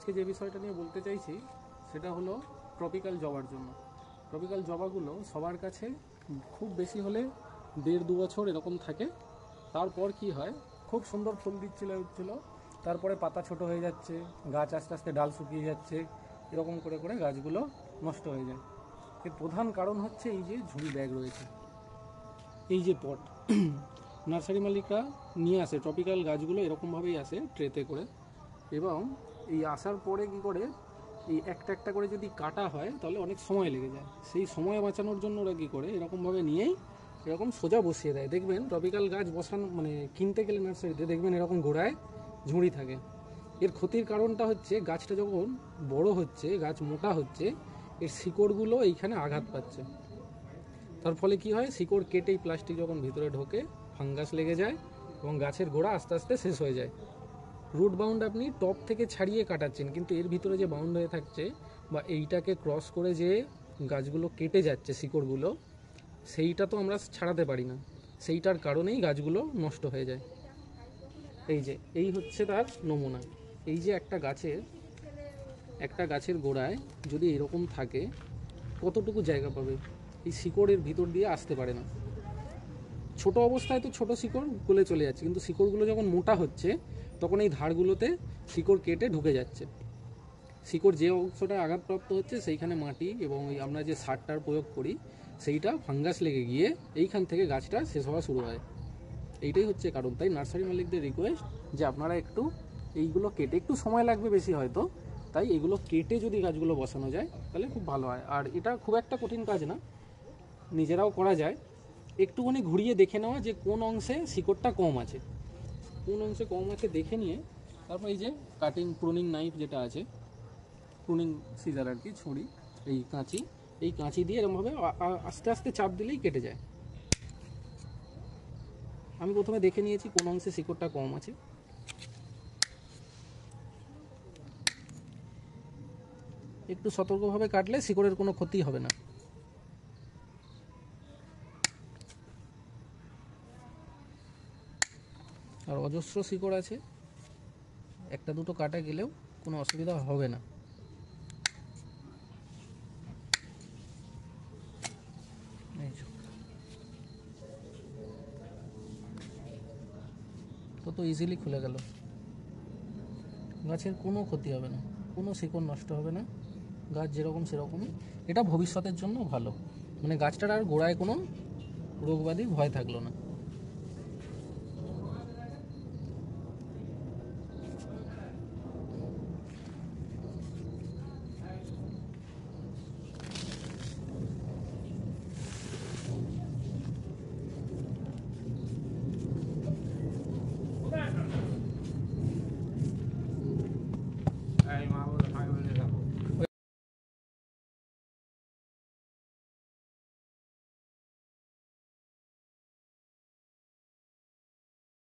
আজকে যে বিষয়টা নিয়ে বলতে চাইছি সেটা হলো ট্রপিক্যাল জবার জন্য। ট্রপিক্যাল জবাগুলো সবার কাছে খুব বেশি হলে 1.5-2 বছর এরকম থাকে। তারপর কি হয়, খুব সুন্দর ফুল উঠছিল, তারপরে পাতা ছোট হয়ে যাচ্ছে, গাছ আস্তে আস্তে ডাল শুকিয়ে যাচ্ছে, এরকম করে করে গাছগুলো নষ্ট হয়ে যায়। এর প্রধান কারণ হচ্ছে এই যে ঝুড়ি ব্যাগ রয়েছে, এই যে পট নার্সারি মালিকরা নিয়ে আসে ট্রপিক্যাল গাছগুলো এরকমভাবেই আসে ট্রেতে করে, এবং এই আসার পরে কি করে এই একটা একটা করে যদি কাটা হয় তাহলে অনেক সময় লেগে যায়। সেই সময় বাঁচানোর জন্য ওরা কী করে এরকমভাবে নিয়েই এরকম সোজা বসিয়ে দেয়। দেখবেন ট্রপিক্যাল গাছ বসানো মানে কিনতে গেলে নার্সারিতে দেখবেন এরকম গোড়ায় ঝুড়ি থাকে। এর ক্ষতির কারণটা হচ্ছে গাছটা যখন বড় হচ্ছে, গাছ মোটা হচ্ছে, এর শিকড়গুলো এইখানে আঘাত পাচ্ছে। তার ফলে কি হয়, শিকড় কেটেই প্লাস্টিক যখন ভিতরে ঢোকে ফাঙ্গাস লেগে যায় এবং গাছের গোড়া আস্তে আস্তে শেষ হয়ে যায়। রুট বাউন্ড আপনি টপ থেকে ছাড়িয়ে কাটাচ্ছেন, কিন্তু এর ভিতরে যে বাউন্ড হয়ে থাকছে বা এইটাকে ক্রস করে যে গাছগুলো কেটে যাচ্ছে শিকড়গুলো, সেইটা তো আমরা ছাড়াতে পারি না। সেইটার কারণেই গাছগুলো নষ্ট হয়ে যায়। এই হচ্ছে তার নমুনা। এই যে একটা গাছের গোড়ায় যদি এরকম থাকে কতটুকু জায়গা পাবে, এই শিকড়ের ভিতর দিয়ে আসতে পারে না। ছোট অবস্থায় তো ছোট শিকড় গলে চলে যাচ্ছে, কিন্তু শিকড়গুলো যখন মোটা হচ্ছে তখন এই ধারগুলোতে শিকড় কেটে ঢুকে যাচ্ছে। শিকড় যে অংশটা আঘাতপ্রাপ্ত হচ্ছে সেইখানে মাটি এবং আমরা যে সারটার প্রয়োগ করি সেইটা ফাঙ্গাস লেগে গিয়ে এইখান থেকে গাছটা শেষ হওয়া শুরু হয়। এইটাই হচ্ছে কারণ। তাই নার্সারি মালিকদের রিকোয়েস্ট যে আপনারা এইগুলো কেটে, একটু সময় লাগবে বেশি হয়তো, তাই এগুলো কেটে যদি গাছগুলো বসানো যায় তাহলে খুব ভালো হয়। আর এটা খুব একটা কঠিন কাজ না, নিজেরাও করা যায়। একটুখানি ঘুরিয়ে দেখে নেওয়া যে কোন অংশে শিকড়টা কম আছে, দেখে নিয়ে তারপর এই যে কাটিং প্রুনিং নাইফ যেটা আছে, প্রুনিং সিজার আর কি, ছুরি, এই কাঁচি দিয়ে এরকমভাবে আস্তে আস্তে চাপ দিলেই কেটে যায়। আমি প্রথমে দেখে নিয়েছি কোন অংশে শিকড়টা কম আছে। একটু সতর্কভাবে কাটলে শিকড়ের কোনো ক্ষতি হবে না। আর অজস্র শিকড় আছে, একটা দুটো কাটা গেলেও কোনো অসুবিধা হবে না। কত ইজিলি খুলে গেল, গাছের কোনো ক্ষতি হবে না, কোনো শিকড় নষ্ট হবে না, গাছ যেরকম সেরকমই। এটা ভবিষ্যতের জন্য ভালো, মানে গাছটার আর গোড়ায় কোনো রোগব্যাধির ভয় থাকলো না।